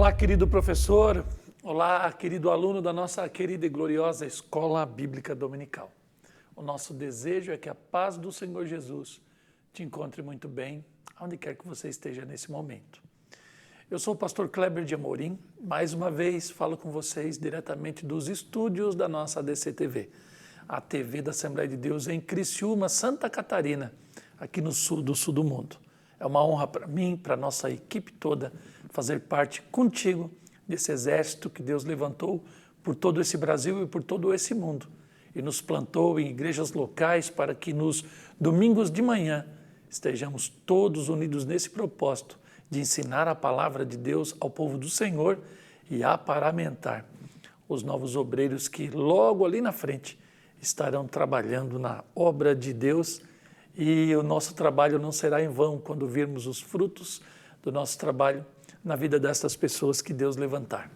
Olá, querido professor, olá, querido aluno da nossa querida e gloriosa Escola Bíblica Dominical. O nosso desejo é que a paz do Senhor Jesus te encontre muito bem, onde quer que você esteja nesse momento. Eu sou o pastor Kleber de Amorim, mais uma vez falo com vocês diretamente dos estúdios da nossa ADC-TV, a TV da Assembleia de Deus em Criciúma, Santa Catarina, aqui no sul do mundo. É uma honra para mim, para a nossa equipe toda, fazer parte contigo desse exército que Deus levantou por todo esse Brasil e por todo esse mundo. E nos plantou em igrejas locais para que nos domingos de manhã estejamos todos unidos nesse propósito de ensinar a palavra de Deus ao povo do Senhor e aparamentar os novos obreiros que logo ali na frente estarão trabalhando na obra de Deus. E o nosso trabalho não será em vão quando virmos os frutos do nosso trabalho na vida destas pessoas que Deus levantar.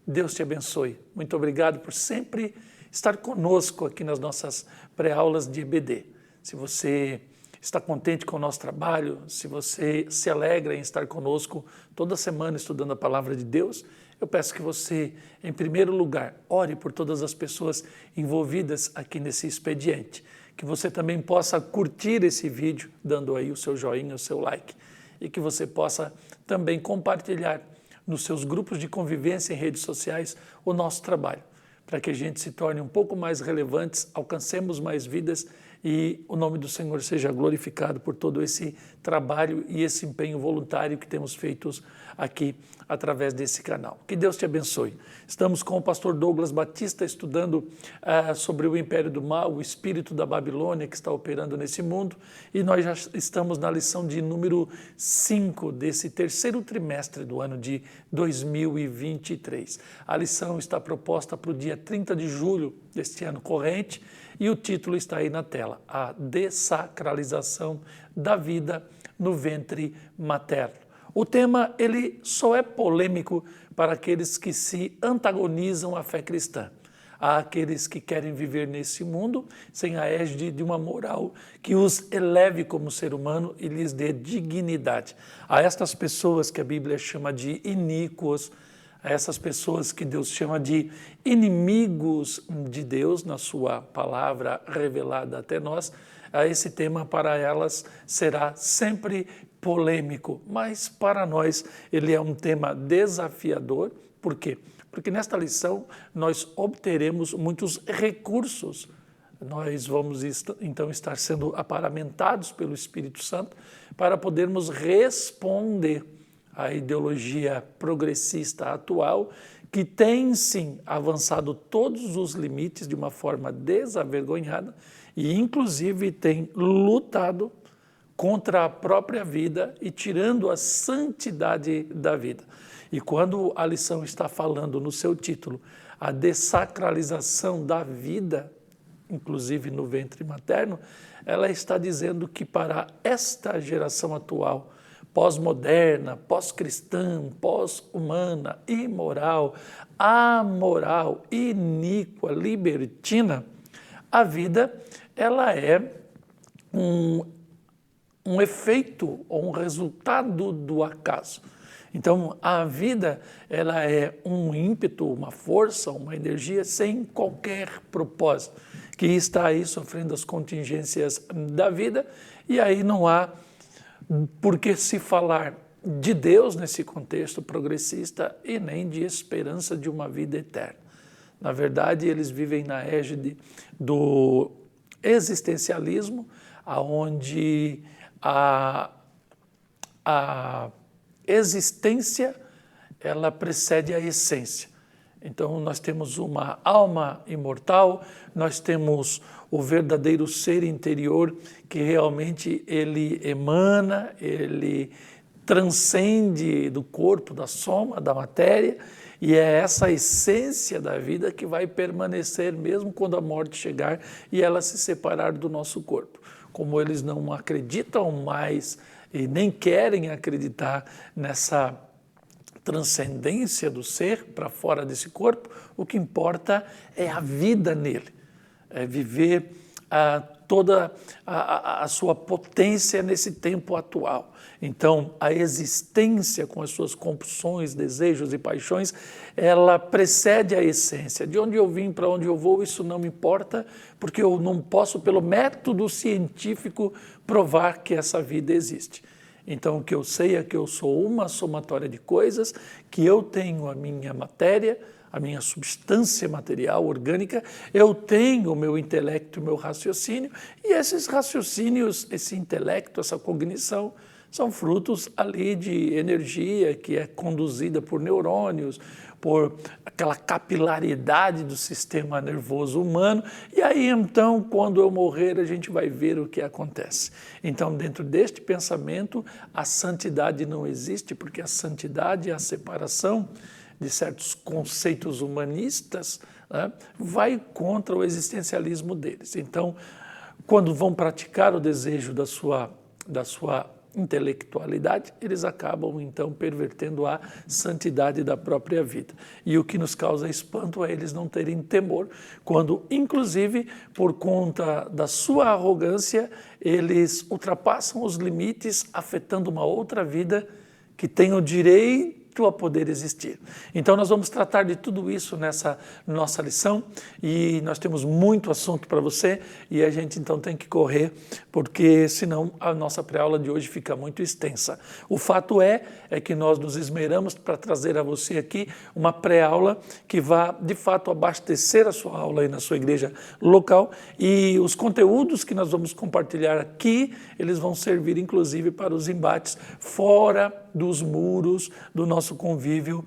Deus te abençoe. Muito obrigado por sempre estar conosco aqui nas nossas pré-aulas de EBD. Se você está contente com o nosso trabalho, se você se alegra em estar conosco toda semana estudando a palavra de Deus, eu peço que você, em primeiro lugar, ore por todas as pessoas envolvidas aqui nesse expediente. Que você também possa curtir esse vídeo, dando aí o seu joinha, o seu like, e que você possa também compartilhar nos seus grupos de convivência em redes sociais o nosso trabalho, para que a gente se torne um pouco mais relevantes, alcancemos mais vidas e o nome do Senhor seja glorificado por todo esse trabalho e esse empenho voluntário que temos feito aqui através desse canal. Que Deus te abençoe. Estamos com o pastor Douglas Batista estudando sobre o império do mal, o espírito da Babilônia que está operando nesse mundo, e nós já estamos na lição de número 5 desse terceiro trimestre do ano de 2023. A lição está proposta para o dia 30 de julho deste ano corrente, e o título está aí na tela, a dessacralização da vida no ventre materno. O tema, ele só é polêmico para aqueles que se antagonizam à fé cristã, há aqueles que querem viver nesse mundo sem a égide de uma moral que os eleve como ser humano e lhes dê dignidade. A estas pessoas que a Bíblia chama de iníquos, a essas pessoas que Deus chama de inimigos de Deus, na sua palavra revelada até nós, esse tema para elas será sempre polêmico, mas para nós ele é um tema desafiador. Por quê? Porque nesta lição nós obteremos muitos recursos. Nós vamos então estar sendo aparamentados pelo Espírito Santo para podermos responder à ideologia progressista atual, que tem sim avançado todos os limites de uma forma desavergonhada e inclusive tem lutado contra a própria vida e tirando a santidade da vida. E quando a lição está falando no seu título, a dessacralização da vida, inclusive no ventre materno, ela está dizendo que para esta geração atual, pós-moderna, pós-cristã, pós-humana, imoral, amoral, iníqua, libertina, a vida ela é um efeito ou um resultado do acaso. Então, a vida ela é um ímpeto, uma força, uma energia sem qualquer propósito, que está aí sofrendo as contingências da vida, e aí não há por que se falar de Deus nesse contexto progressista e nem de esperança de uma vida eterna. Na verdade, eles vivem na égide do existencialismo, onde a existência ela precede a essência. Então, nós temos uma alma imortal, nós temos o verdadeiro ser interior que realmente ele emana, ele transcende do corpo, da soma, da matéria, e é essa essência da vida que vai permanecer mesmo quando a morte chegar e ela se separar do nosso corpo. Como eles não acreditam mais e nem querem acreditar nessa transcendência do ser para fora desse corpo, o que importa é a vida nele, é viver toda a sua potência nesse tempo atual. Então, a existência com as suas compulsões, desejos e paixões, ela precede a essência. De onde eu vim, para onde eu vou, isso não me importa, porque eu não posso, pelo método científico, provar que essa vida existe. Então, o que eu sei é que eu sou uma somatória de coisas, que eu tenho a minha matéria, a minha substância material, orgânica, eu tenho o meu intelecto, o meu raciocínio, e esses raciocínios, esse intelecto, essa cognição, são frutos ali de energia que é conduzida por neurônios, por aquela capilaridade do sistema nervoso humano, e aí então, quando eu morrer, a gente vai ver o que acontece. Então, dentro deste pensamento, a santidade não existe, porque a santidade é a separação de certos conceitos humanistas, né, vai contra o existencialismo deles. Então, quando vão praticar o desejo da sua intelectualidade, eles acabam então pervertendo a santidade da própria vida. E o que nos causa espanto é eles não terem temor, quando inclusive por conta da sua arrogância, eles ultrapassam os limites, afetando uma outra vida que tem o direito a poder existir. Então nós vamos tratar de tudo isso nessa nossa lição e nós temos muito assunto para você e a gente então tem que correr porque senão a nossa pré-aula de hoje fica muito extensa. O fato é que nós nos esmeramos para trazer a você aqui uma pré-aula que vá de fato abastecer a sua aula aí na sua igreja local e os conteúdos que nós vamos compartilhar aqui, eles vão servir inclusive para os embates fora dos muros do nosso convívio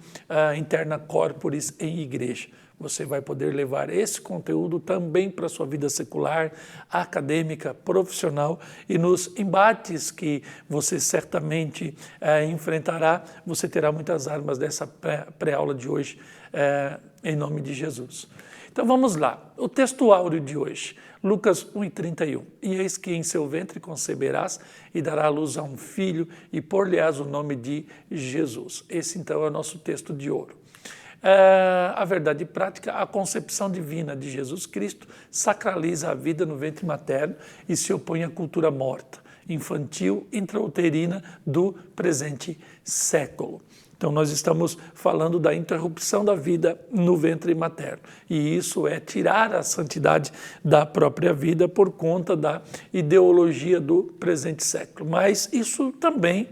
interna corporis em igreja. Você vai poder levar esse conteúdo também para a sua vida secular, acadêmica, profissional e nos embates que você certamente enfrentará, você terá muitas armas dessa pré-aula de hoje, em nome de Jesus. Então vamos lá, o texto áureo de hoje, Lucas 1:31. E eis que em seu ventre conceberás e dará à luz a um filho e pôr-lhe-ás o nome de Jesus. Esse então é o nosso texto de ouro. A verdade prática, a concepção divina de Jesus Cristo sacraliza a vida no ventre materno e se opõe à cultura morta, infantil, intrauterina do presente século. Então, nós estamos falando da interrupção da vida no ventre materno. E isso é tirar a santidade da própria vida por conta da ideologia do presente século. Mas isso também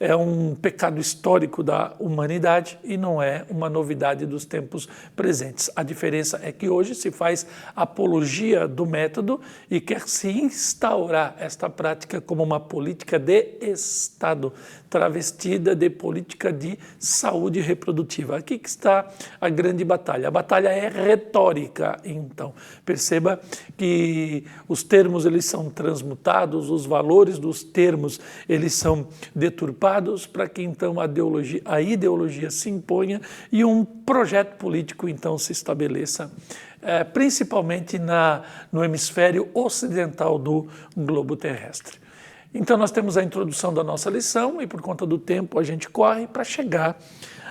é um pecado histórico da humanidade e não é uma novidade dos tempos presentes. A diferença é que hoje se faz apologia do método e quer se instaurar esta prática como uma política de Estado, travestida de política de saúde reprodutiva. Aqui que está a grande batalha. A batalha é retórica, então. Perceba que os termos eles são transmutados, os valores dos termos eles são deturpados, para que então a ideologia se imponha e um projeto político então se estabeleça, principalmente no hemisfério ocidental do globo terrestre. Então nós temos a introdução da nossa lição e por conta do tempo a gente corre para chegar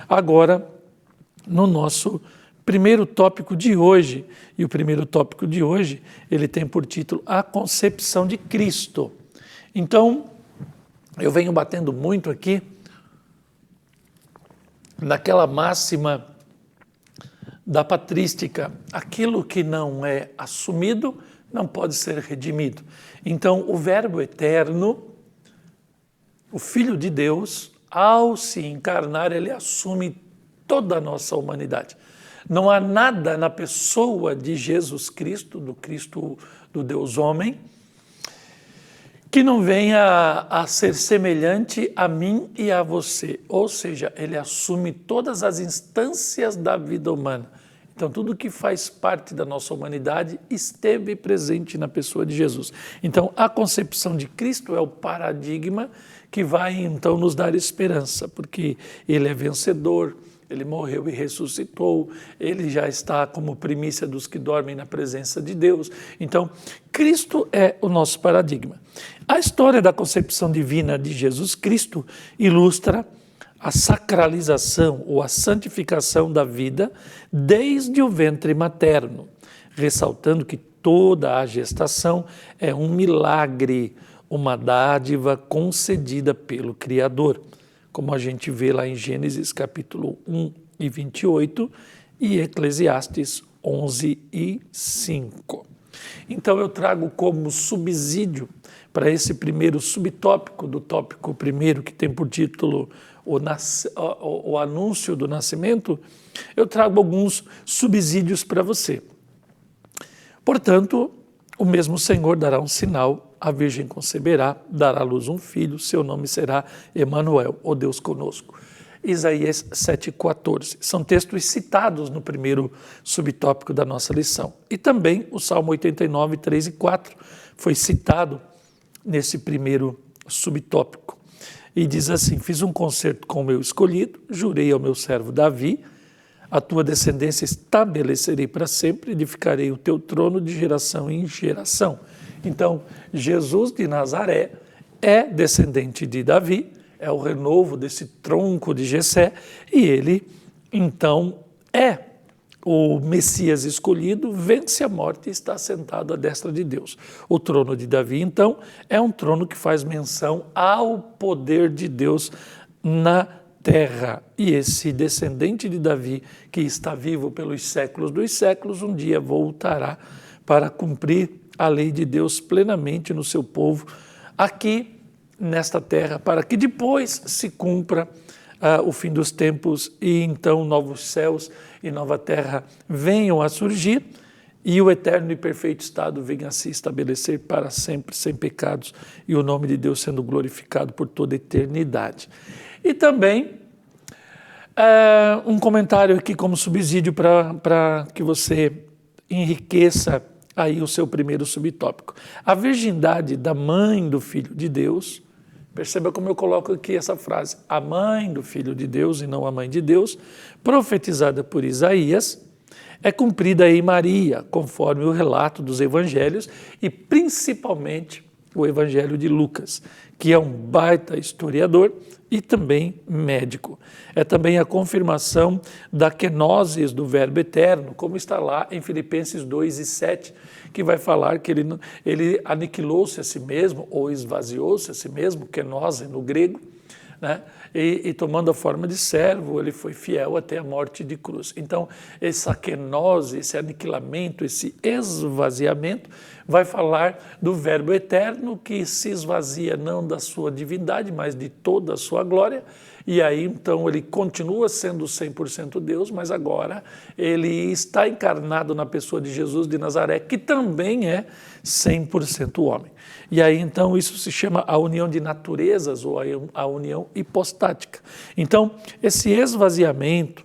agora no nosso primeiro tópico de hoje. E o primeiro tópico de hoje ele tem por título A Concepção de Cristo. Então, eu venho batendo muito aqui naquela máxima da patrística, aquilo que não é assumido não pode ser redimido. Então, o Verbo eterno, o Filho de Deus, ao se encarnar, ele assume toda a nossa humanidade. Não há nada na pessoa de Jesus Cristo, do Deus homem, que não venha a ser semelhante a mim e a você. Ou seja, ele assume todas as instâncias da vida humana. Então, tudo que faz parte da nossa humanidade esteve presente na pessoa de Jesus. Então, a concepção de Cristo é o paradigma que vai, então, nos dar esperança, porque ele é vencedor, ele morreu e ressuscitou, ele já está como primícia dos que dormem na presença de Deus. Então, Cristo é o nosso paradigma. A história da concepção divina de Jesus Cristo ilustra a sacralização ou a santificação da vida desde o ventre materno, ressaltando que toda a gestação é um milagre, uma dádiva concedida pelo Criador, como a gente vê lá em Gênesis capítulo 1 e 28 e Eclesiastes 11 e 5. Então eu trago como subsídio para esse primeiro subtópico do tópico primeiro, que tem por título o anúncio do nascimento, eu trago alguns subsídios para você. Portanto, o mesmo Senhor dará um sinal, a Virgem conceberá, dará à luz um filho, seu nome será Emanuel, o Deus conosco. Isaías 7,14. São textos citados no primeiro subtópico da nossa lição. E também o Salmo 89, 3 e 4 foi citado nesse primeiro subtópico. E diz assim: fiz um concerto com o meu escolhido, jurei ao meu servo Davi, a tua descendência estabelecerei para sempre, edificarei o teu trono de geração em geração. Então, Jesus de Nazaré é descendente de Davi, é o renovo desse tronco de Jessé, e ele, então, é o Messias escolhido, vence a morte e está sentado à destra de Deus. O trono de Davi, então, é um trono que faz menção ao poder de Deus na terra. E esse descendente de Davi, que está vivo pelos séculos dos séculos, um dia voltará para cumprir a lei de Deus plenamente no seu povo, aqui nesta terra, para que depois se cumpra o fim dos tempos e então novos céus e nova terra venham a surgir e o eterno e perfeito estado venha a se estabelecer para sempre, sem pecados, e o nome de Deus sendo glorificado por toda a eternidade. E também um comentário aqui como subsídio para que você enriqueça aí o seu primeiro subtópico. A virgindade da mãe do Filho de Deus, perceba como eu coloco aqui essa frase, a mãe do Filho de Deus e não a mãe de Deus, profetizada por Isaías, é cumprida em Maria, conforme o relato dos evangelhos e principalmente o evangelho de Lucas, que é um baita historiador e também médico. É também a confirmação da kenosis do verbo eterno, como está lá em Filipenses 2 e 7, que vai falar que ele aniquilou-se a si mesmo, ou esvaziou-se a si mesmo, kenose no grego, né? E tomando a forma de servo, ele foi fiel até a morte de cruz. Então, essa kenose, esse aniquilamento, esse esvaziamento, vai falar do verbo eterno que se esvazia não da sua divindade, mas de toda a sua glória. E aí, então, ele continua sendo 100% Deus, mas agora ele está encarnado na pessoa de Jesus de Nazaré, que também é 100% homem. E aí, então, isso se chama a união de naturezas ou a união hipostática. Então, esse esvaziamento,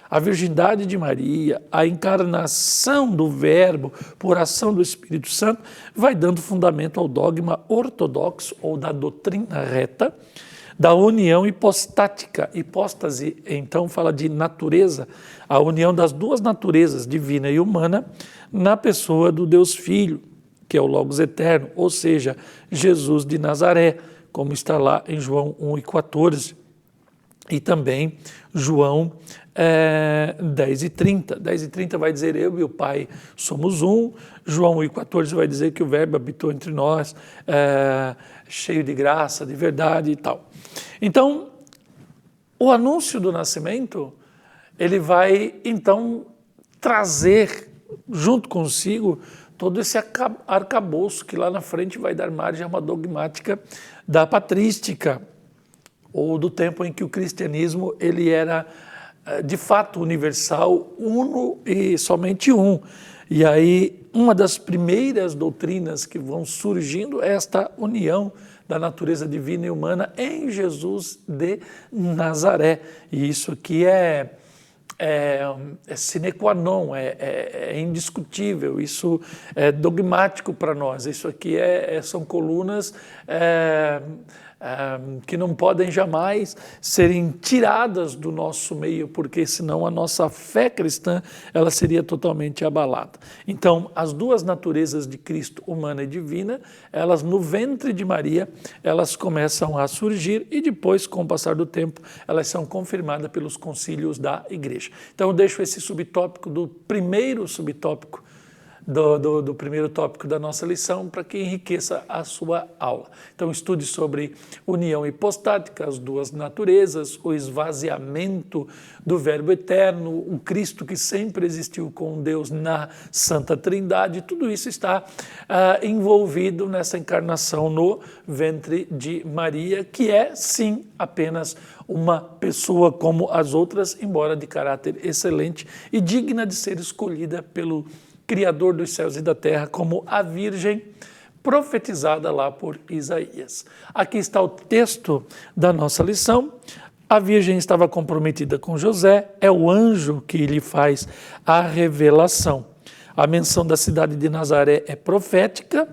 a virgindade de Maria, a encarnação do Verbo por ação do Espírito Santo, vai dando fundamento ao dogma ortodoxo ou da doutrina reta, da união hipostática. Hipóstase, então, fala de natureza, a união das duas naturezas, divina e humana, na pessoa do Deus Filho, que é o Logos eterno, ou seja, Jesus de Nazaré, como está lá em João 1 e 14, e também João 10 e 30. 10 e 30 vai dizer, eu e o Pai somos um. João 1 e 14 vai dizer que o Verbo habitou entre nós, cheio de graça, de verdade e tal. Então, o anúncio do nascimento, ele vai, então, trazer junto consigo todo esse arcabouço que lá na frente vai dar margem a uma dogmática da patrística, ou do tempo em que o cristianismo ele era de fato universal, uno e somente um. E aí uma das primeiras doutrinas que vão surgindo é esta união da natureza divina e humana em Jesus de Nazaré. E isso aqui é sine qua non, é indiscutível, isso é dogmático para nós, isso aqui são colunas que não podem jamais serem tiradas do nosso meio, porque senão a nossa fé cristã ela seria totalmente abalada. Então, as duas naturezas de Cristo, humana e divina, elas no ventre de Maria, elas começam a surgir e depois, com o passar do tempo, elas são confirmadas pelos concílios da Igreja. Então, eu deixo esse subtópico do primeiro subtópico do primeiro tópico da nossa lição para que enriqueça a sua aula. Então, estude sobre união hipostática, as duas naturezas, o esvaziamento do Verbo eterno, o Cristo que sempre existiu com Deus na Santa Trindade, tudo isso está envolvido nessa encarnação no ventre de Maria, que é, sim, apenas uma pessoa como as outras, embora de caráter excelente e digna de ser escolhida pelo Criador dos céus e da terra como a Virgem profetizada lá por Isaías. Aqui está o texto da nossa lição. A Virgem estava comprometida com José, é o anjo que lhe faz a revelação. A menção da cidade de Nazaré é profética.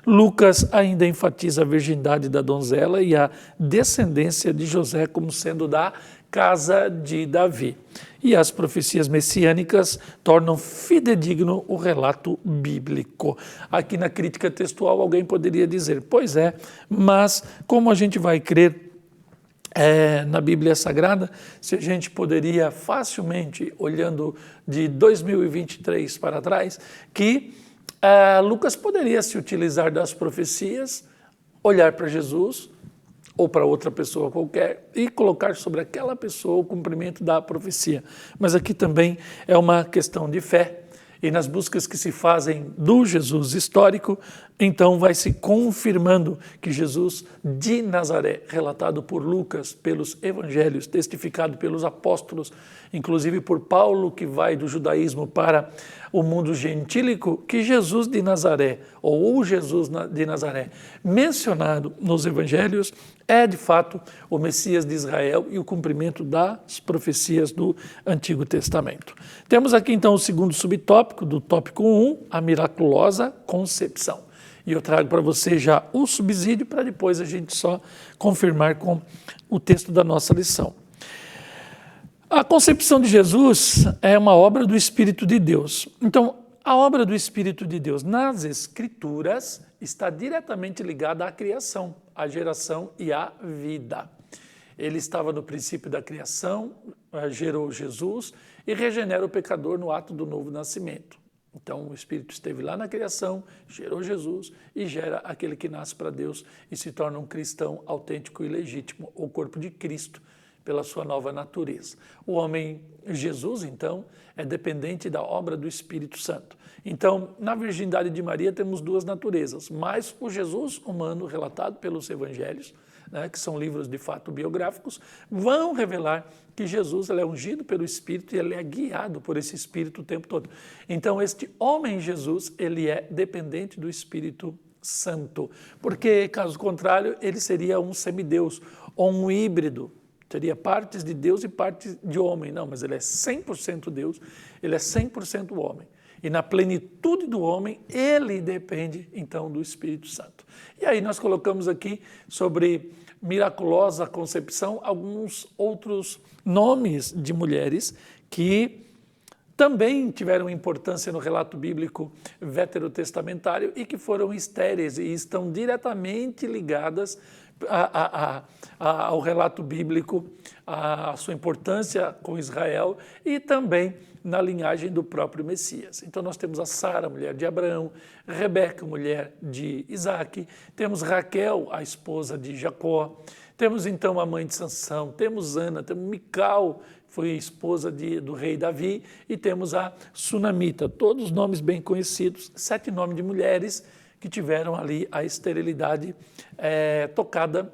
Lucas ainda enfatiza a virgindade da donzela e a descendência de José como sendo da casa de Davi. E as profecias messiânicas tornam fidedigno o relato bíblico. Aqui na crítica textual alguém poderia dizer, pois é, mas como a gente vai crer na Bíblia Sagrada, se a gente poderia facilmente, olhando de 2023 para trás, que Lucas poderia se utilizar das profecias, olhar para Jesus ou para outra pessoa qualquer e colocar sobre aquela pessoa o cumprimento da profecia. Mas aqui também é uma questão de fé. E nas buscas que se fazem do Jesus histórico, então vai se confirmando que Jesus de Nazaré, relatado por Lucas, pelos evangelhos, testificado pelos apóstolos, inclusive por Paulo, que vai do judaísmo para o mundo gentílico, que Jesus de Nazaré, ou o Jesus de Nazaré, mencionado nos evangelhos, é de fato o Messias de Israel e o cumprimento das profecias do Antigo Testamento. Temos aqui então o segundo subtópico do tópico 1, a miraculosa concepção. E eu trago para você já o subsídio para depois a gente só confirmar com o texto da nossa lição. A concepção de Jesus é uma obra do Espírito de Deus. Então, a obra do Espírito de Deus nas Escrituras está diretamente ligada à criação, à geração e à vida. Ele estava no princípio da criação, gerou Jesus e regenera o pecador no ato do novo nascimento. Então, o Espírito esteve lá na criação, gerou Jesus e gera aquele que nasce para Deus e se torna um cristão autêntico e legítimo, o corpo de Cristo, pela sua nova natureza. O homem Jesus, então, é dependente da obra do Espírito Santo. Então, na virgindade de Maria temos duas naturezas, mas o Jesus humano relatado pelos evangelhos, que são livros de fato biográficos, vão revelar que Jesus ele é ungido pelo Espírito e ele é guiado por esse Espírito o tempo todo. Então, este homem Jesus, ele é dependente do Espírito Santo, porque, caso contrário, ele seria um semideus ou um híbrido, teria partes de Deus e partes de homem. Não, mas ele é 100% Deus, ele é 100% homem. E na plenitude do homem, ele depende, então, do Espírito Santo. E aí nós colocamos aqui sobre miraculosa concepção alguns outros nomes de mulheres que também tiveram importância no relato bíblico veterotestamentário e que foram estéreis e estão diretamente ligadas ao relato bíblico, a sua importância com Israel e também na linhagem do próprio Messias. Então nós temos a Sara, mulher de Abraão, Rebeca, mulher de Isaac, temos Raquel, a esposa de Jacó, temos então a mãe de Sansão, temos Ana, temos Mical, foi esposa do rei Davi, e temos a Sunamita, todos nomes bem conhecidos, 7 nomes de mulheres que tiveram ali a esterilidade tocada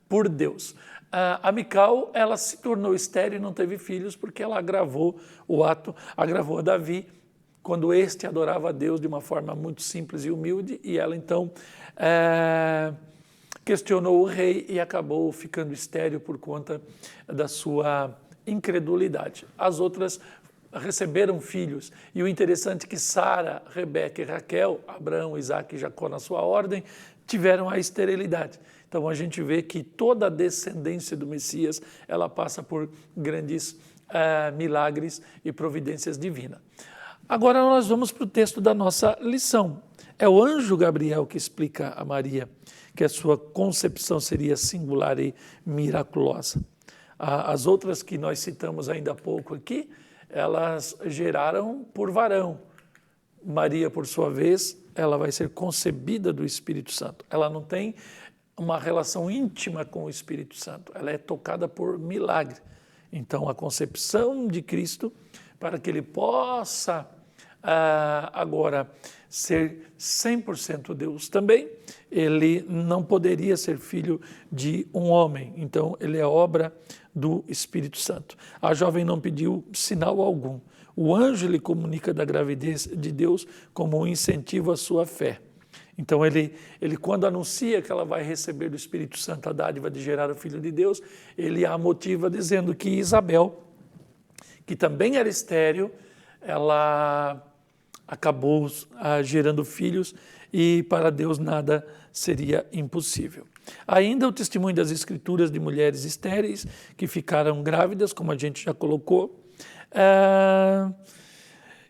por Deus. A Mical, ela se tornou estéril e não teve filhos porque ela agravou a Davi, quando este adorava a Deus de uma forma muito simples e humilde, e ela então questionou o rei e acabou ficando estéril por conta da sua incredulidade. As outras receberam filhos, e o interessante é que Sara, Rebeca e Raquel, Abraão, Isaac e Jacó na sua ordem, tiveram a esterilidade. Então a gente vê que toda a descendência do Messias, ela passa por grandes milagres e providências divinas. Agora nós vamos para o texto da nossa lição. É o anjo Gabriel que explica a Maria que a sua concepção seria singular e miraculosa. As outras que nós citamos ainda há pouco aqui, elas geraram por varão, Maria, por sua vez, ela vai ser concebida do Espírito Santo. Ela não tem uma relação íntima com o Espírito Santo, ela é tocada por milagre. Então, a concepção de Cristo, para que ele possa agora ser 100% Deus também, ele não poderia ser filho de um homem. Então, ele é obra do Espírito Santo. A jovem não pediu sinal algum. O anjo lhe comunica da gravidez de Deus como um incentivo à sua fé. Então, ele quando anuncia que ela vai receber do Espírito Santo a dádiva de gerar o Filho de Deus, ele a motiva dizendo que Isabel, que também era estéril, ela acabou gerando filhos e para Deus nada seria impossível. Ainda o testemunho das Escrituras de mulheres estéreis que ficaram grávidas, como a gente já colocou.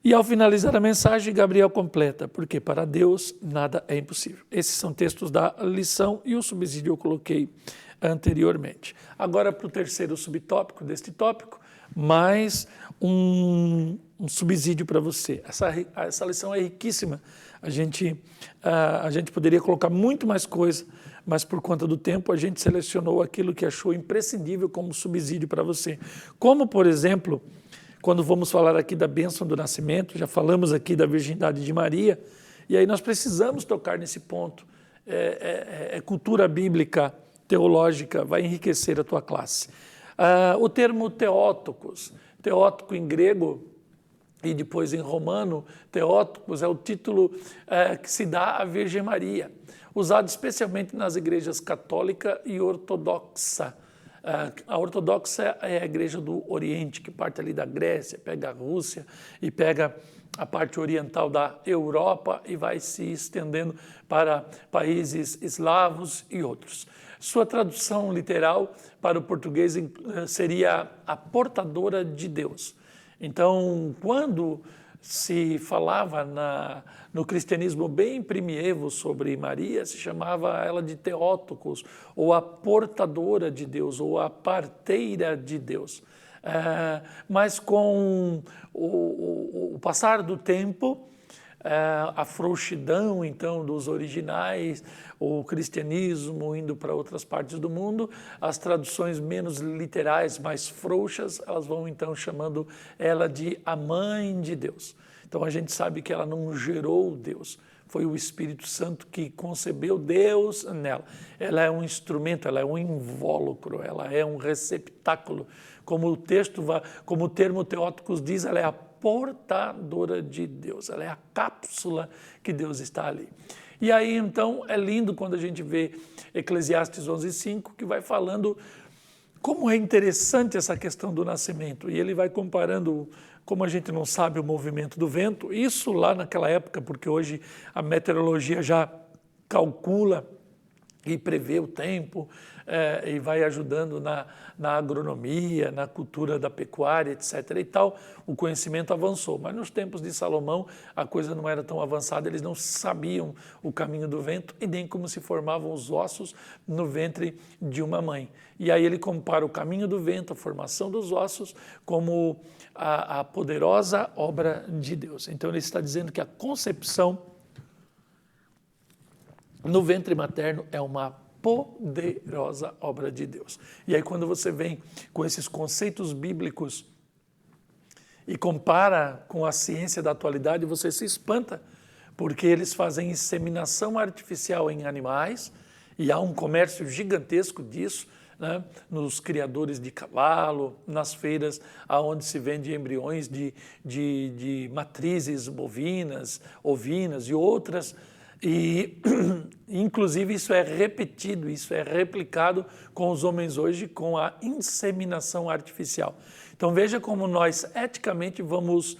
E ao finalizar a mensagem, Gabriel completa, porque para Deus nada é impossível. Esses são textos da lição e o subsídio eu coloquei anteriormente. Agora para o terceiro subtópico deste tópico, mais um subsídio para você. Essa lição é riquíssima. A gente poderia colocar muito mais coisa, mas por conta do tempo a gente selecionou aquilo que achou imprescindível como subsídio para você. Como, por exemplo, quando vamos falar aqui da bênção do nascimento, já falamos aqui da virgindade de Maria, e aí nós precisamos tocar nesse ponto. Cultura bíblica, teológica, vai enriquecer a tua classe. O termo Theotokos, Theótico em grego e depois em romano, Theotokos é o título que se dá à Virgem Maria, usado especialmente nas igrejas católica e ortodoxa. A ortodoxa é a igreja do Oriente, que parte ali da Grécia, pega a Rússia e pega a parte oriental da Europa e vai se estendendo para países eslavos e outros. Sua tradução literal para o português seria a portadora de Deus. Então, quando se falava no cristianismo bem primievo sobre Maria, se chamava ela de Theotokos, ou a portadora de Deus, ou a parteira de Deus. Mas com o passar do tempo, a frouxidão, então, dos originais, o cristianismo indo para outras partes do mundo, as traduções menos literais, mais frouxas, elas vão, então, chamando ela de a mãe de Deus. Então, a gente sabe que ela não gerou Deus, foi o Espírito Santo que concebeu Deus nela. Ela é um instrumento, ela é um invólucro, ela é um receptáculo. Como o termo Theotokos diz, ela é a portadora de Deus, ela é a cápsula que Deus está ali. E aí, então, é lindo quando a gente vê Eclesiastes 11:5, que vai falando como é interessante essa questão do nascimento. E ele vai comparando, como a gente não sabe o movimento do vento, isso lá naquela época, porque hoje a meteorologia já calcula e prevê o tempo, e vai ajudando na agronomia, na cultura da pecuária, etc. e tal, o conhecimento avançou. Mas nos tempos de Salomão, a coisa não era tão avançada, eles não sabiam o caminho do vento e nem como se formavam os ossos no ventre de uma mãe. E aí ele compara o caminho do vento, a formação dos ossos, como a poderosa obra de Deus. Então ele está dizendo que a concepção no ventre materno é uma poderosa obra de Deus. E aí quando você vem com esses conceitos bíblicos e compara com a ciência da atualidade, você se espanta, porque eles fazem inseminação artificial em animais, e há um comércio gigantesco disso, né? Nos criadores de cavalo, nas feiras onde se vende embriões de matrizes bovinas, ovinas e outras. E, inclusive, isso é repetido, isso é replicado com os homens hoje com a inseminação artificial. Então, veja como nós, eticamente, vamos,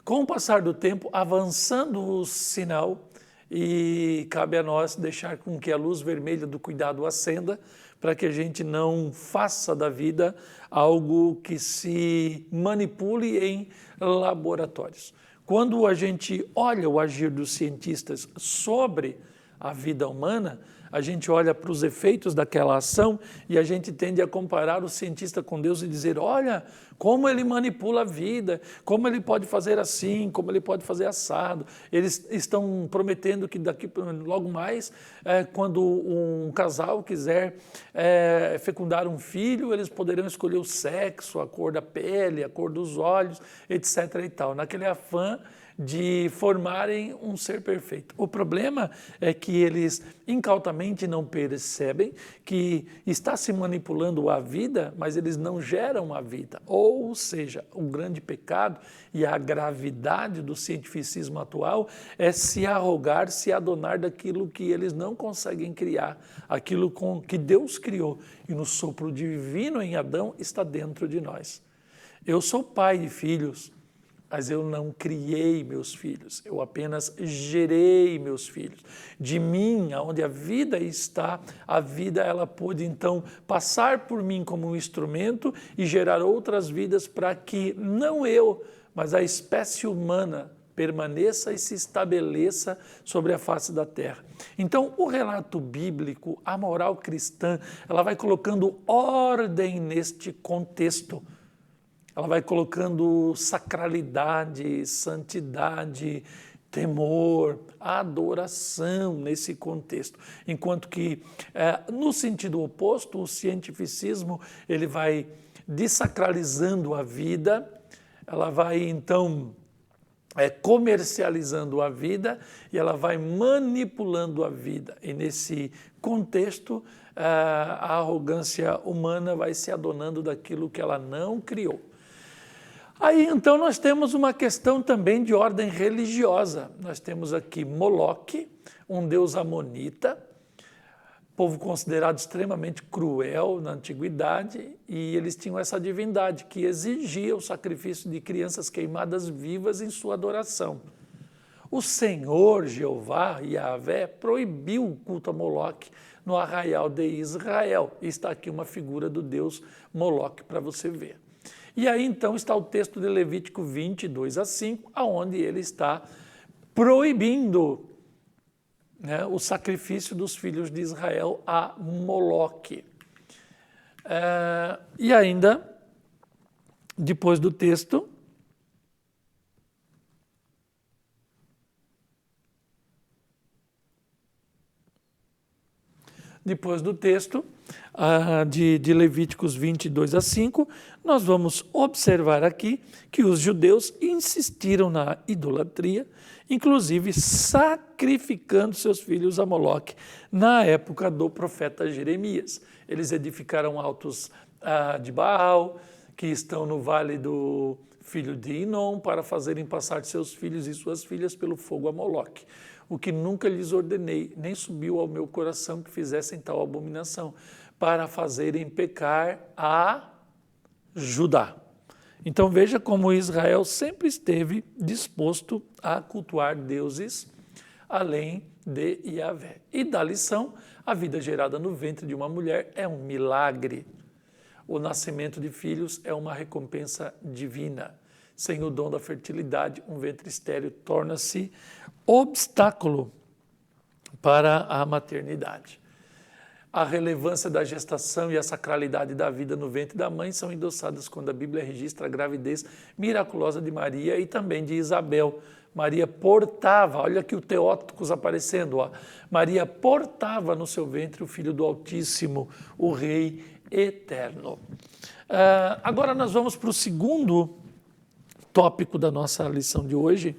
com o passar do tempo, avançando o sinal e cabe a nós deixar com que a luz vermelha do cuidado acenda para que a gente não faça da vida algo que se manipule em laboratórios. Quando a gente olha o agir dos cientistas sobre a vida humana, a gente olha para os efeitos daquela ação e a gente tende a comparar o cientista com Deus e dizer, olha, como ele manipula a vida, como ele pode fazer assim, como ele pode fazer assado. Eles estão prometendo que daqui logo mais, quando um casal quiser fecundar um filho, eles poderão escolher o sexo, a cor da pele, a cor dos olhos, etc. e tal, naquele afã de formarem um ser perfeito. O problema é que eles incautamente não percebem que está se manipulando a vida, mas eles não geram a vida. Ou seja, o grande pecado e a gravidade do cientificismo atual é se arrogar, se adonar daquilo que eles não conseguem criar, aquilo que Deus criou. E no sopro divino em Adão está dentro de nós. Eu sou pai de filhos, mas eu não criei meus filhos, eu apenas gerei meus filhos. De mim, onde a vida está, a vida ela pôde então passar por mim como um instrumento e gerar outras vidas para que não eu, mas a espécie humana permaneça e se estabeleça sobre a face da terra. Então, o relato bíblico, a moral cristã, ela vai colocando ordem neste contexto. Ela vai colocando sacralidade, santidade, temor, adoração nesse contexto. Enquanto que, no sentido oposto, o cientificismo ele vai desacralizando a vida, ela vai, então, comercializando a vida e ela vai manipulando a vida. E nesse contexto, a arrogância humana vai se adonando daquilo que ela não criou. Aí, então, nós temos uma questão também de ordem religiosa. Nós temos aqui Moloque, um deus amonita, povo considerado extremamente cruel na antiguidade, e eles tinham essa divindade que exigia o sacrifício de crianças queimadas vivas em sua adoração. O Senhor, Jeová, Yahvé, proibiu o culto a Moloque no arraial de Israel. E está aqui uma figura do deus Moloque para você ver. E aí, então, está o texto de Levítico 22:5, onde ele está proibindo, né, o sacrifício dos filhos de Israel a Moloque. E ainda, depois do texto, de Levíticos 22:5, nós vamos observar aqui que os judeus insistiram na idolatria, inclusive sacrificando seus filhos a Moloque na época do profeta Jeremias. Eles edificaram altos de Baal, que estão no vale do filho de Inom, para fazerem passar seus filhos e suas filhas pelo fogo a Moloque. O que nunca lhes ordenei, nem subiu ao meu coração que fizessem tal abominação, para fazerem pecar a Judá. Então veja como Israel sempre esteve disposto a cultuar deuses além de Yahvé. E da lição, a vida gerada no ventre de uma mulher é um milagre. O nascimento de filhos é uma recompensa divina. Sem o dom da fertilidade, um ventre estéril torna-se obstáculo para a maternidade. A relevância da gestação e a sacralidade da vida no ventre da mãe são endossadas quando a Bíblia registra a gravidez miraculosa de Maria e também de Isabel. Maria portava, olha aqui o Teóticos aparecendo, Maria portava no seu ventre o Filho do Altíssimo, o Rei Eterno. Agora nós vamos para o segundo tópico da nossa lição de hoje.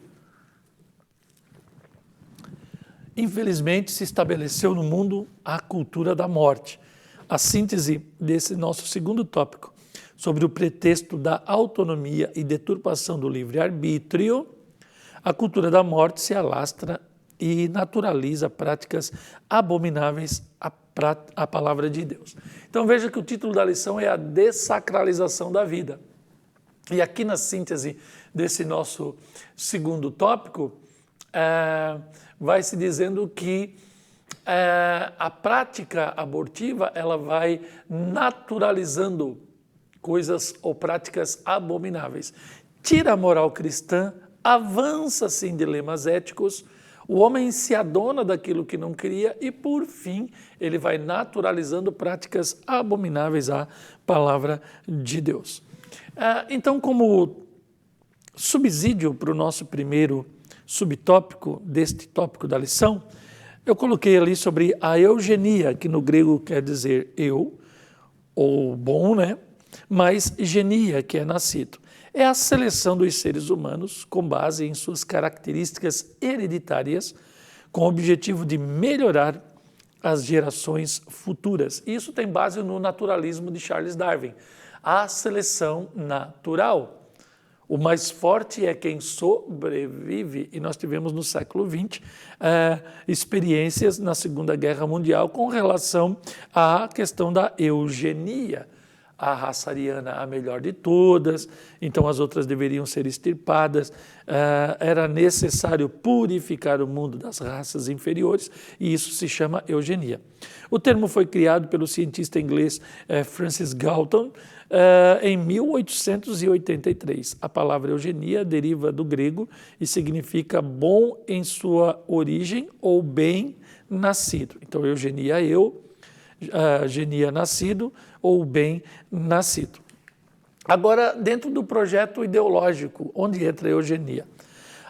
Infelizmente, se estabeleceu no mundo a cultura da morte. A síntese desse nosso segundo tópico, sobre o pretexto da autonomia e deturpação do livre-arbítrio, a cultura da morte se alastra e naturaliza práticas abomináveis à palavra de Deus. Então veja que o título da lição é a dessacralização da vida. E aqui na síntese desse nosso segundo tópico, vai se dizendo que a prática abortiva ela vai naturalizando coisas ou práticas abomináveis. Tira a moral cristã, avança-se em dilemas éticos, O homem se adona daquilo que não queria e, por fim, ele vai naturalizando práticas abomináveis à palavra de Deus. Então, como subsídio para o nosso primeiro subtópico deste tópico da lição, eu coloquei ali sobre a eugenia, que no grego quer dizer eu, ou bom, né? Mas genia, que é nascido. É a seleção dos seres humanos com base em suas características hereditárias, com o objetivo de melhorar as gerações futuras. Isso tem base no naturalismo de Charles Darwin, a seleção natural. O mais forte é quem sobrevive, e nós tivemos no século XX experiências na Segunda Guerra Mundial com relação à questão da eugenia. A raça ariana a melhor de todas, então as outras deveriam ser extirpadas. Era necessário purificar o mundo das raças inferiores, e isso se chama eugenia. O termo foi criado pelo cientista inglês Francis Galton em 1883. A palavra eugenia deriva do grego e significa bom em sua origem ou bem nascido. Então, eugenia, genia, nascido ou bem nascido. Agora, dentro do projeto ideológico, onde entra a eugenia?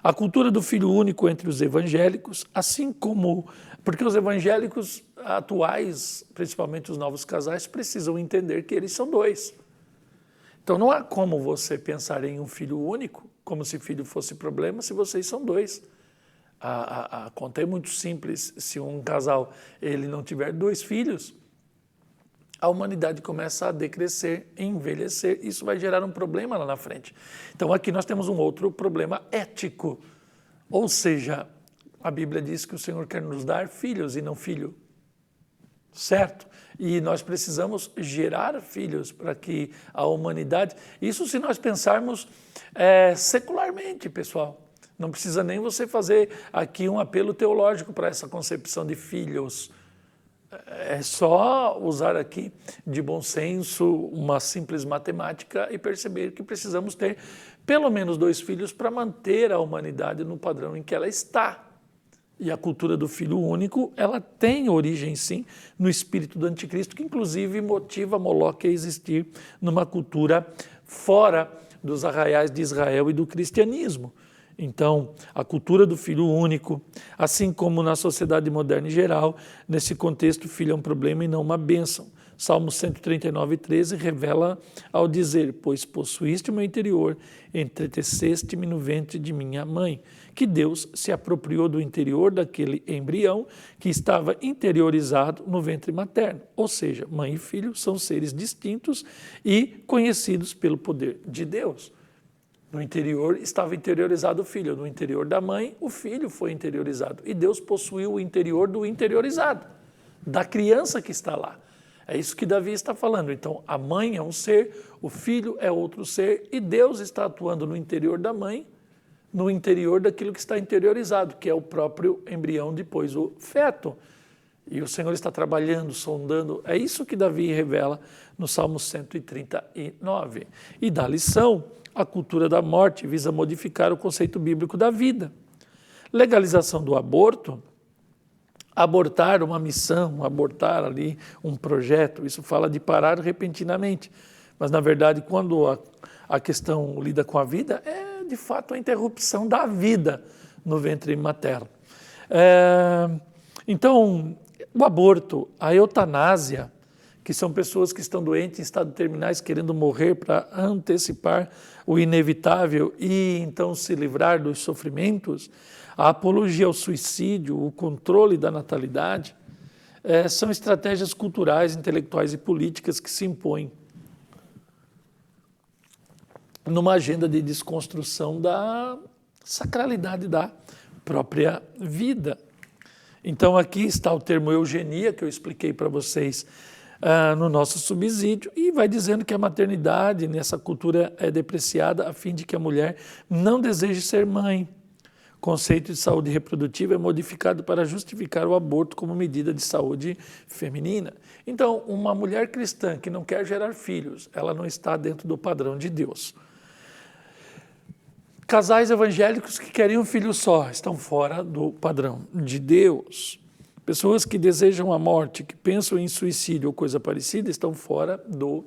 A cultura do filho único entre os evangélicos, assim como... Porque os evangélicos atuais, principalmente os novos casais, precisam entender que eles são dois. Então, não há como você pensar em um filho único, como se filho fosse problema, se vocês são dois. A conta é muito simples. Se um casal ele não tiver dois filhos, a humanidade começa a decrescer, envelhecer. Isso vai gerar um problema lá na frente. Então, aqui nós temos um outro problema ético. Ou seja, a Bíblia diz que o Senhor quer nos dar filhos e não filho. Certo? E nós precisamos gerar filhos para que a humanidade... Isso se nós pensarmos secularmente, pessoal. Não precisa nem você fazer aqui um apelo teológico para essa concepção de filhos. É só usar aqui de bom senso uma simples matemática e perceber que precisamos ter pelo menos 2 filhos para manter a humanidade no padrão em que ela está. E a cultura do filho único, ela tem origem, sim, no espírito do anticristo, que inclusive motiva Moloque a existir numa cultura fora dos arraiais de Israel e do cristianismo. Então, a cultura do filho único, assim como na sociedade moderna em geral, nesse contexto, o filho é um problema e não uma bênção. Salmo 139, 13 revela ao dizer: pois possuíste o meu interior, entreteceste-me no ventre de minha mãe, que Deus se apropriou do interior daquele embrião que estava interiorizado no ventre materno. Ou seja, mãe e filho são seres distintos e conhecidos pelo poder de Deus. No interior estava interiorizado o filho, no interior da mãe o filho foi interiorizado. E Deus possuiu o interior do interiorizado, da criança que está lá. É isso que Davi está falando. Então, a mãe é um ser, o filho é outro ser, e Deus está atuando no interior da mãe, no interior daquilo que está interiorizado, que é o próprio embrião, depois o feto. E o Senhor está trabalhando, sondando. É isso que Davi revela no Salmo 139. E dá lição. A cultura da morte visa modificar o conceito bíblico da vida. Legalização do aborto, abortar uma missão, abortar ali um projeto, isso fala de parar repentinamente. Mas, na verdade, quando a questão lida com a vida, é de fato a interrupção da vida no ventre materno. Então, o aborto, a eutanásia, que são pessoas que estão doentes em estado terminais querendo morrer para antecipar o inevitável e então se livrar dos sofrimentos, a apologia ao suicídio, o controle da natalidade, são estratégias culturais, intelectuais e políticas que se impõem numa agenda de desconstrução da sacralidade da própria vida. Então aqui está o termo eugenia, que eu expliquei para vocês no nosso subsídio, e vai dizendo que a maternidade nessa cultura é depreciada a fim de que a mulher não deseje ser mãe. O conceito de saúde reprodutiva é modificado para justificar o aborto como medida de saúde feminina. Então, uma mulher cristã que não quer gerar filhos, ela não está dentro do padrão de Deus. Casais evangélicos que querem um filho só estão fora do padrão de Deus. Pessoas que desejam a morte, que pensam em suicídio ou coisa parecida, estão fora do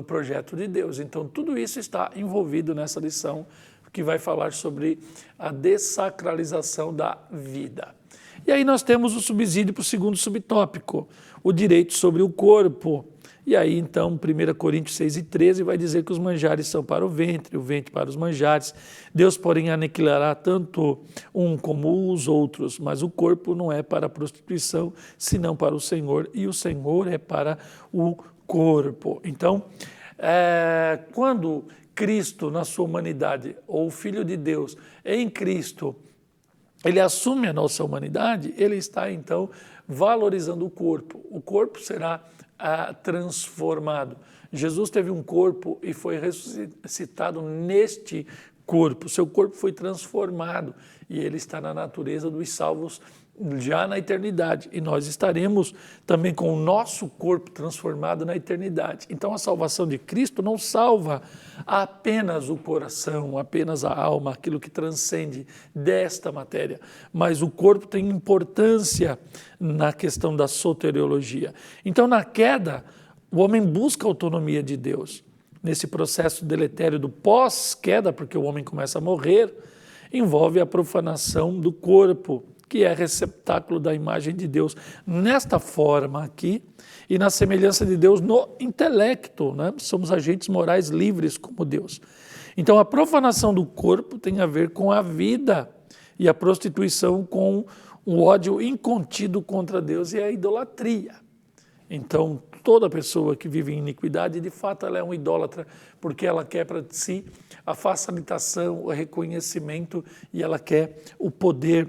projeto de Deus. Então, tudo isso está envolvido nessa lição que vai falar sobre a dessacralização da vida. E aí nós temos o subsídio para o segundo subtópico, o direito sobre o corpo. E aí, então, 1 Coríntios 6:13 vai dizer que os manjares são para o ventre para os manjares. Deus, porém, aniquilará tanto um como os outros, mas o corpo não é para a prostituição, senão para o Senhor, e o Senhor é para o corpo. Então, quando Cristo, na sua humanidade, ou o Filho de Deus, em Cristo, ele assume a nossa humanidade, ele está, então, valorizando o corpo. O corpo será transformado. Jesus teve um corpo e foi ressuscitado neste corpo. Seu corpo foi transformado e ele está na natureza dos salvos já na eternidade. E nós estaremos também com o nosso corpo transformado na eternidade. Então a salvação de Cristo não salva apenas o coração, apenas a alma, aquilo que transcende desta matéria, mas o corpo tem importância na questão da soteriologia. Então na queda, o homem busca a autonomia de Deus. Nesse processo deletério do pós-queda, porque o homem começa a morrer, envolve a profanação do corpo, que é receptáculo da imagem de Deus, nesta forma aqui, e na semelhança de Deus no intelecto, né? Somos agentes morais livres como Deus. Então a profanação do corpo tem a ver com a vida, e a prostituição com o ódio incontido contra Deus e a idolatria. Então toda pessoa que vive em iniquidade, de fato ela é um idólatra, porque ela quer para si a facilitação, o reconhecimento, e ela quer o poder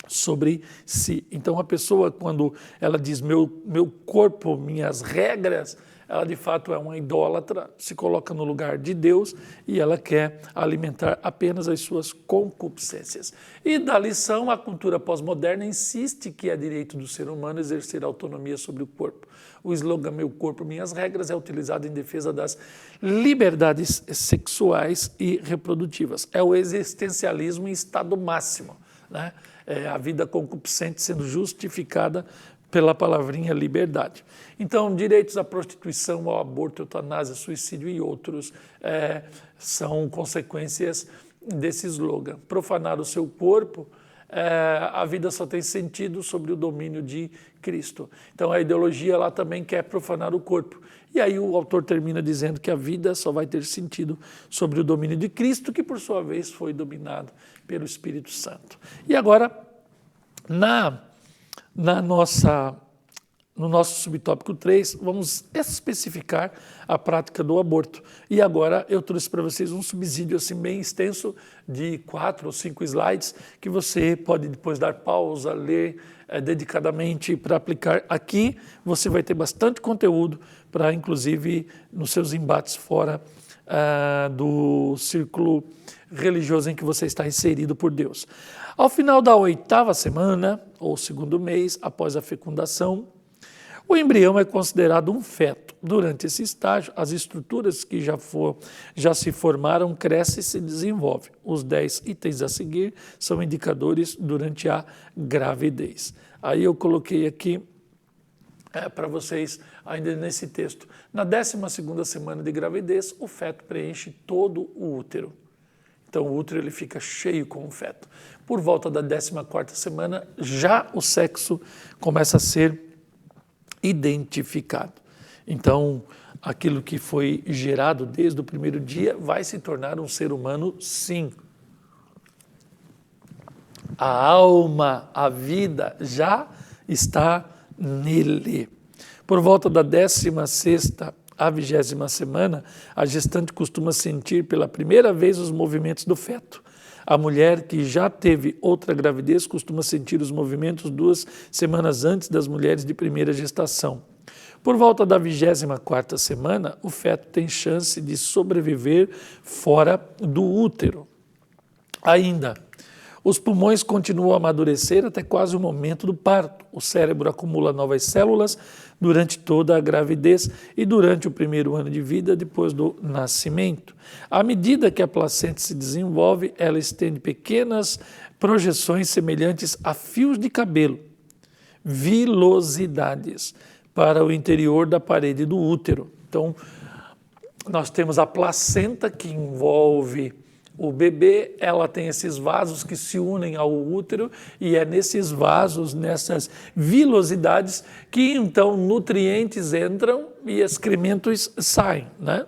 sobre si. Então a pessoa, quando ela diz meu corpo, minhas regras, ela de fato é uma idólatra, se coloca no lugar de Deus e ela quer alimentar apenas as suas concupiscências. E da lição, a cultura pós-moderna insiste que é direito do ser humano exercer autonomia sobre o corpo. O slogan meu corpo, minhas regras é utilizado em defesa das liberdades sexuais e reprodutivas. É o existencialismo em estado máximo, né? É a vida concupiscente sendo justificada pela palavrinha liberdade. Então, direitos à prostituição, ao aborto, eutanásia, suicídio e outros são consequências desse slogan. Profanar o seu corpo, a vida só tem sentido sobre o domínio de Cristo. Então, a ideologia lá também quer profanar o corpo. E aí o autor termina dizendo que a vida só vai ter sentido sobre o domínio de Cristo, que por sua vez foi dominado pelo Espírito Santo. E agora, no nosso subtópico 3, vamos especificar a prática do aborto. E agora eu trouxe para vocês um subsídio assim bem extenso de 4 ou 5 slides, que você pode depois dar pausa, ler dedicadamente para aplicar aqui. Você vai ter bastante conteúdo para, inclusive, nos seus embates fora do círculo religioso em que você está inserido por Deus. Ao final da 8ª semana, ou 2º mês, após a fecundação, o embrião é considerado um feto. Durante esse estágio, as estruturas que já se formaram crescem e se desenvolvem. Os 10 itens a seguir são indicadores durante a gravidez. Aí eu coloquei aqui para vocês, ainda nesse texto. Na 12ª semana de gravidez, o feto preenche todo o útero. Então o útero ele fica cheio com o feto. Por volta da 14ª semana, já o sexo começa a ser identificado. Então, aquilo que foi gerado desde o primeiro dia vai se tornar um ser humano, sim. A alma, a vida já está nele. Por volta da 16ª à 20ª semana, a gestante costuma sentir pela primeira vez os movimentos do feto. A mulher que já teve outra gravidez costuma sentir os movimentos 2 semanas antes das mulheres de primeira gestação. Por volta da 24ª semana, o feto tem chance de sobreviver fora do útero. Ainda, Os pulmões continuam a amadurecer até quase o momento do parto. O cérebro acumula novas células durante toda a gravidez e durante o primeiro ano de vida depois do nascimento. À medida que a placenta se desenvolve, ela estende pequenas projeções semelhantes a fios de cabelo, vilosidades, para o interior da parede do útero. Então, nós temos a placenta que envolve o bebê, ela tem esses vasos que se unem ao útero e é nesses vasos, nessas vilosidades, que então nutrientes entram e excrementos saem, né,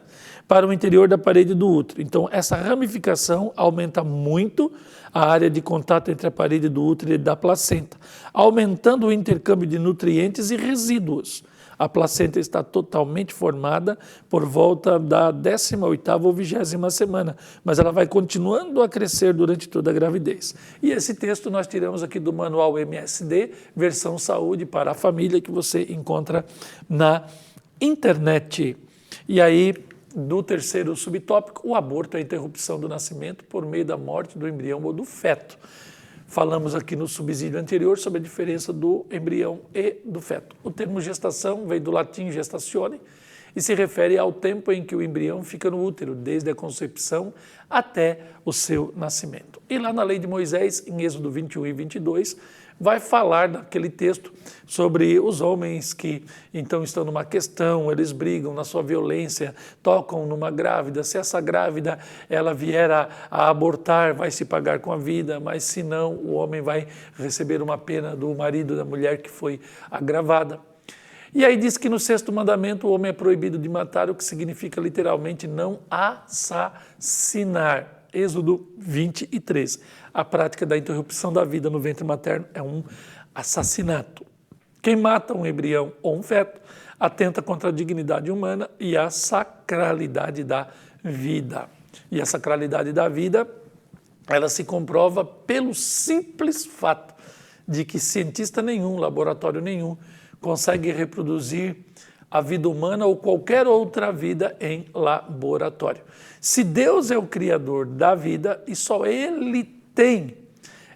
para o interior da parede do útero. Então, essa ramificação aumenta muito a área de contato entre a parede do útero e da placenta, aumentando o intercâmbio de nutrientes e resíduos. A placenta está totalmente formada por volta da 18ª ou 20ª semana, mas ela vai continuando a crescer durante toda a gravidez. E esse texto nós tiramos aqui do Manual MSD, versão saúde para a família, que você encontra na internet. E aí, do terceiro subtópico, o aborto é a interrupção do nascimento por meio da morte do embrião ou do feto. Falamos aqui no subsídio anterior sobre a diferença do embrião e do feto. O termo gestação vem do latim gestatione e se refere ao tempo em que o embrião fica no útero, desde a concepção até o seu nascimento. E lá na lei de Moisés, em Êxodo 21 e 22, vai falar naquele texto sobre os homens que então estão numa questão, eles brigam na sua violência, tocam numa grávida, se essa grávida ela vier a abortar, vai se pagar com a vida, mas se não, o homem vai receber uma pena do marido da mulher que foi agravada. E aí diz que no sexto mandamento o homem é proibido de matar, o que significa literalmente não assassinar. Êxodo 23. A prática da interrupção da vida no ventre materno é um assassinato. Quem mata um embrião ou um feto atenta contra a dignidade humana e a sacralidade da vida. E a sacralidade da vida, ela se comprova pelo simples fato de que cientista nenhum, laboratório nenhum, consegue reproduzir a vida humana ou qualquer outra vida em laboratório. Se Deus é o criador da vida e só Ele tem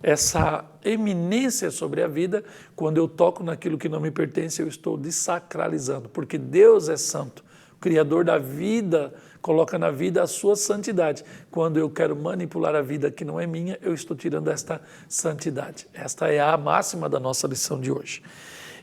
essa eminência sobre a vida, quando eu toco naquilo que não me pertence, eu estou desacralizando, porque Deus é santo. O criador da vida coloca na vida a sua santidade. Quando eu quero manipular a vida que não é minha, eu estou tirando esta santidade. Esta é a máxima da nossa lição de hoje.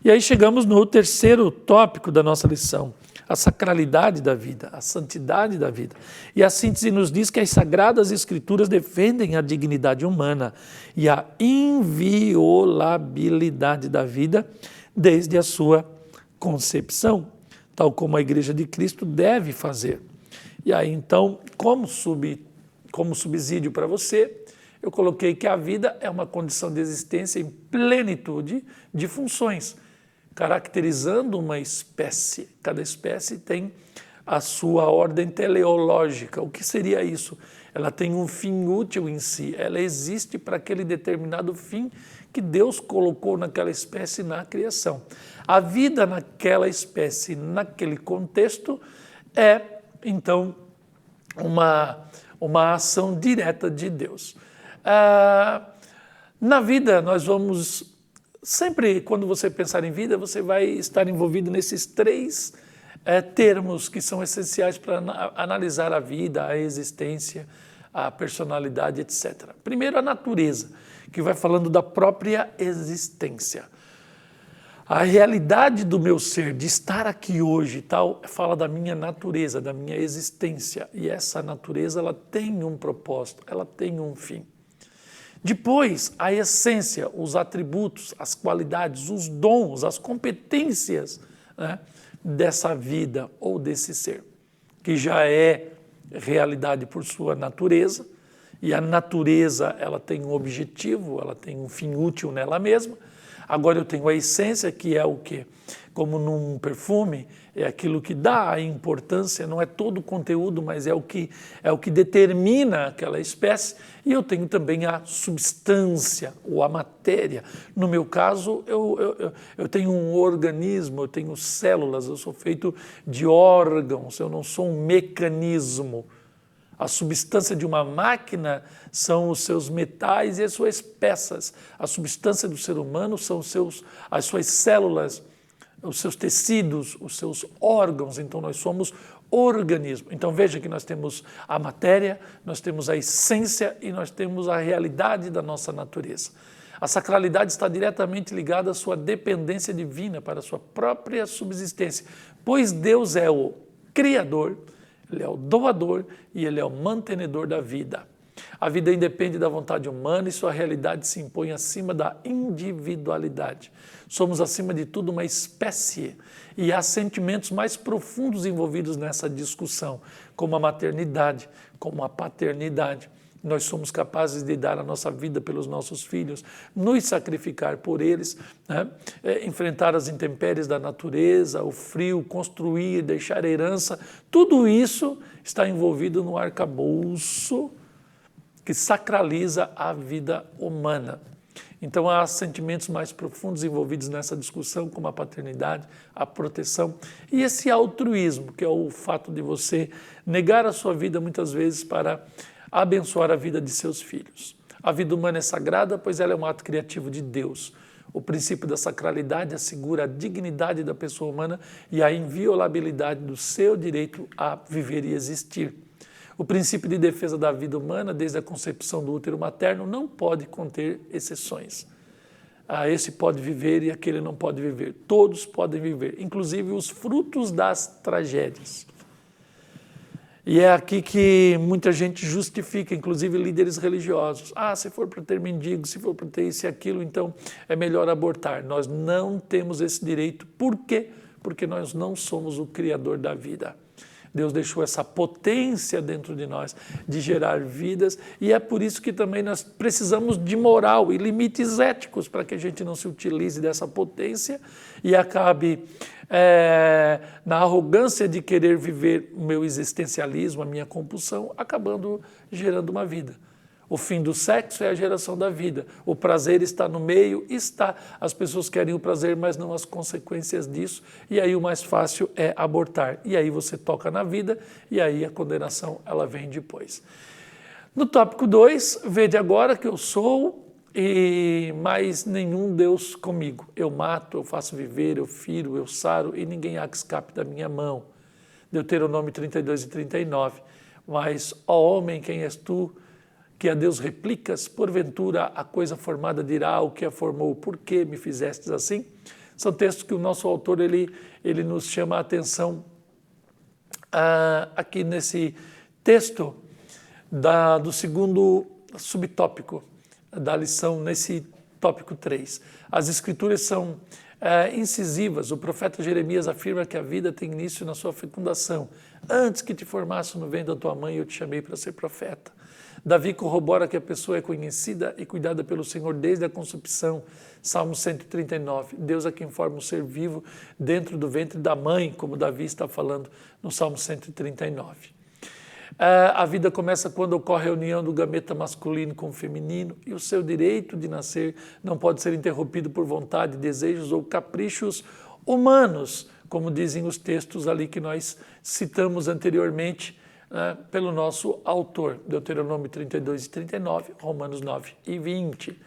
E aí chegamos no terceiro tópico da nossa lição, a sacralidade da vida, a santidade da vida. E a síntese nos diz que as Sagradas Escrituras defendem a dignidade humana e a inviolabilidade da vida desde a sua concepção, tal como a Igreja de Cristo deve fazer. E aí então, como subsídio para você, eu coloquei que a vida é uma condição de existência em plenitude de funções, caracterizando uma espécie. Cada espécie tem a sua ordem teleológica. O que seria isso? Ela tem um fim útil em si, ela existe para aquele determinado fim que Deus colocou naquela espécie na criação. A vida naquela espécie, naquele contexto, é, então, uma ação direta de Deus. Na vida, nós vamos... Sempre, quando você pensar em vida, você vai estar envolvido nesses três termos que são essenciais para analisar a vida, a existência, a personalidade, etc. Primeiro, a natureza, que vai falando da própria existência. A realidade do meu ser, de estar aqui hoje, tal, fala da minha natureza, da minha existência. E essa natureza, ela tem um propósito, ela tem um fim. Depois, a essência, os atributos, as qualidades, os dons, as competências, né, dessa vida ou desse ser, que já é realidade por sua natureza, e a natureza ela tem um objetivo, ela tem um fim útil nela mesma. Agora eu tenho a essência, que é o quê? Como num perfume, é aquilo que dá a importância, não é todo o conteúdo, mas é o que determina aquela espécie. E eu tenho também a substância, ou a matéria. No meu caso, eu tenho um organismo, eu tenho células, eu sou feito de órgãos, eu não sou um mecanismo. A substância de uma máquina são os seus metais e as suas peças. A substância do ser humano são as suas células, os seus tecidos, os seus órgãos. Então nós somos organismo. Então veja que nós temos a matéria, nós temos a essência e nós temos a realidade da nossa natureza. A sacralidade está diretamente ligada à sua dependência divina para a sua própria subsistência, pois Deus é o Criador, Ele é o doador e Ele é o mantenedor da vida. A vida independe da vontade humana e sua realidade se impõe acima da individualidade. Somos, acima de tudo, uma espécie e há sentimentos mais profundos envolvidos nessa discussão, como a maternidade, como a paternidade. Nós somos capazes de dar a nossa vida pelos nossos filhos, nos sacrificar por eles, né? Enfrentar as intempéries da natureza, o frio, construir, deixar herança. Tudo isso está envolvido no arcabouço que sacraliza a vida humana. Então há sentimentos mais profundos envolvidos nessa discussão, como a paternidade, a proteção e esse altruísmo, que é o fato de você negar a sua vida muitas vezes para abençoar a vida de seus filhos. A vida humana é sagrada, pois ela é um ato criativo de Deus. O princípio da sacralidade assegura a dignidade da pessoa humana e a inviolabilidade do seu direito a viver e existir. O princípio de defesa da vida humana, desde a concepção do útero materno, não pode conter exceções. Esse pode viver e aquele não pode viver. Todos podem viver, inclusive os frutos das tragédias. E é aqui que muita gente justifica, inclusive líderes religiosos. Se for para ter mendigo, se for para ter isso e aquilo, então é melhor abortar. Nós não temos esse direito. Por quê? Porque nós não somos o Criador da vida. Deus deixou essa potência dentro de nós de gerar vidas e é por isso que também nós precisamos de moral e limites éticos para que a gente não se utilize dessa potência e acabe na arrogância de querer viver o meu existencialismo, a minha compulsão, acabando gerando uma vida. O fim do sexo é a geração da vida. O prazer está no meio, está. As pessoas querem o prazer, mas não as consequências disso. E aí o mais fácil é abortar. E aí você toca na vida e aí a condenação ela vem depois. No tópico 2, vede agora que eu sou e mais nenhum Deus comigo. Eu mato, eu faço viver, eu firo, eu saro e ninguém há que escape da minha mão. Deuteronômio 32 e 39. Mas, ó homem, quem és tu? Que a Deus replicas, porventura a coisa formada dirá o que a formou, por que me fizestes assim? São textos que o nosso autor ele nos chama a atenção aqui nesse texto do segundo subtópico da lição, nesse tópico 3. As escrituras são incisivas. O profeta Jeremias afirma que a vida tem início na sua fecundação. Antes que te formasse no ventre da tua mãe, eu te chamei para ser profeta. Davi corrobora que a pessoa é conhecida e cuidada pelo Senhor desde a concepção. Salmo 139. Deus é quem forma o ser vivo dentro do ventre da mãe, como Davi está falando no Salmo 139. A vida começa quando ocorre a união do gameta masculino com o feminino e o seu direito de nascer não pode ser interrompido por vontade, desejos ou caprichos humanos, como dizem os textos ali que nós citamos anteriormente, pelo nosso autor, Deuteronômio 32 e 39, Romanos 9 e 20.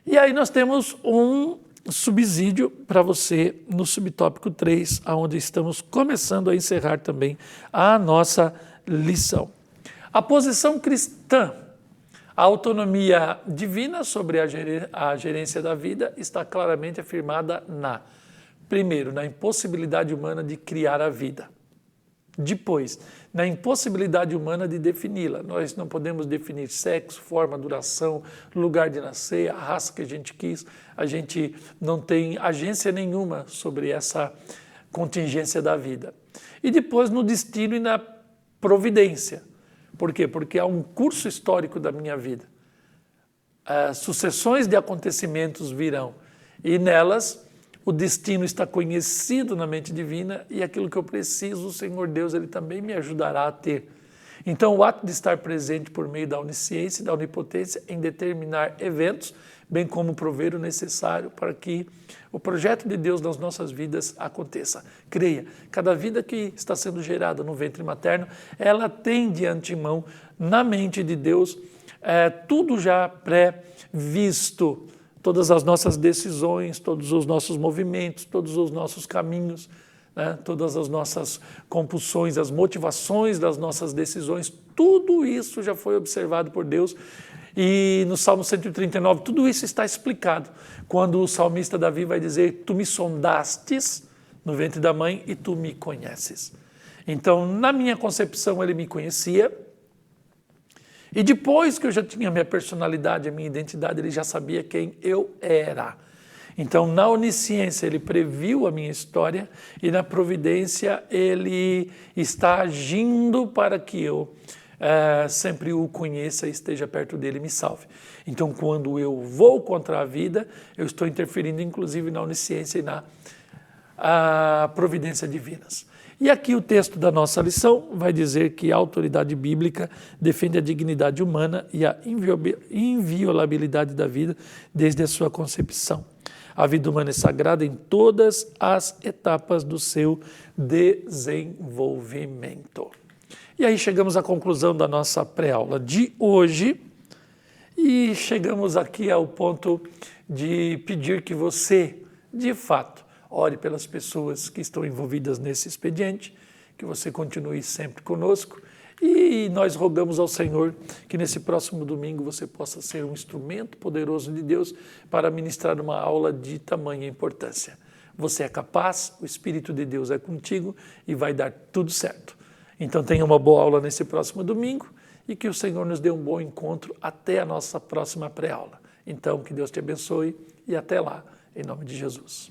E aí nós temos um subsídio para você no subtópico 3, onde estamos começando a encerrar também a nossa lição. A posição cristã, a autonomia divina sobre a gerência da vida está claramente afirmada primeiro, na impossibilidade humana de criar a vida. Depois, na impossibilidade humana de defini-la. Nós não podemos definir sexo, forma, duração, lugar de nascer, a raça que a gente quis. A gente não tem agência nenhuma sobre essa contingência da vida. E depois no destino e na providência. Por quê? Porque há um curso histórico da minha vida. Sucessões de acontecimentos virão e nelas o destino está conhecido na mente divina e aquilo que eu preciso, o Senhor Deus, Ele também me ajudará a ter. Então, o ato de estar presente por meio da onisciência e da onipotência em determinar eventos bem como prover o necessário para que o projeto de Deus nas nossas vidas aconteça. Creia, cada vida que está sendo gerada no ventre materno, ela tem de antemão, na mente de Deus, tudo já pré-visto, todas as nossas decisões, todos os nossos movimentos, todos os nossos caminhos, né? Todas as nossas compulsões, as motivações das nossas decisões, tudo isso já foi observado por Deus. E no Salmo 139, tudo isso está explicado, quando o salmista Davi vai dizer: tu me sondastes no ventre da mãe e tu me conheces. Então, na minha concepção, ele me conhecia, e depois que eu já tinha a minha personalidade, a minha identidade, ele já sabia quem eu era. Então, na onisciência, ele previu a minha história, e na providência, ele está agindo para que eu sempre o conheça e esteja perto dele e me salve. Então, quando eu vou contra a vida, eu estou interferindo inclusive na onisciência e na providência divinas. E aqui o texto da nossa lição vai dizer que a autoridade bíblica defende a dignidade humana e a inviolabilidade da vida desde a sua concepção. A vida humana é sagrada em todas as etapas do seu desenvolvimento. E aí chegamos à conclusão da nossa pré-aula de hoje e chegamos aqui ao ponto de pedir que você, de fato, ore pelas pessoas que estão envolvidas nesse expediente, que você continue sempre conosco, e nós rogamos ao Senhor que nesse próximo domingo você possa ser um instrumento poderoso de Deus para ministrar uma aula de tamanha importância. Você é capaz, o Espírito de Deus é contigo e vai dar tudo certo. Então tenha uma boa aula nesse próximo domingo e que o Senhor nos dê um bom encontro até a nossa próxima pré-aula. Então, que Deus te abençoe e até lá, em nome de Jesus.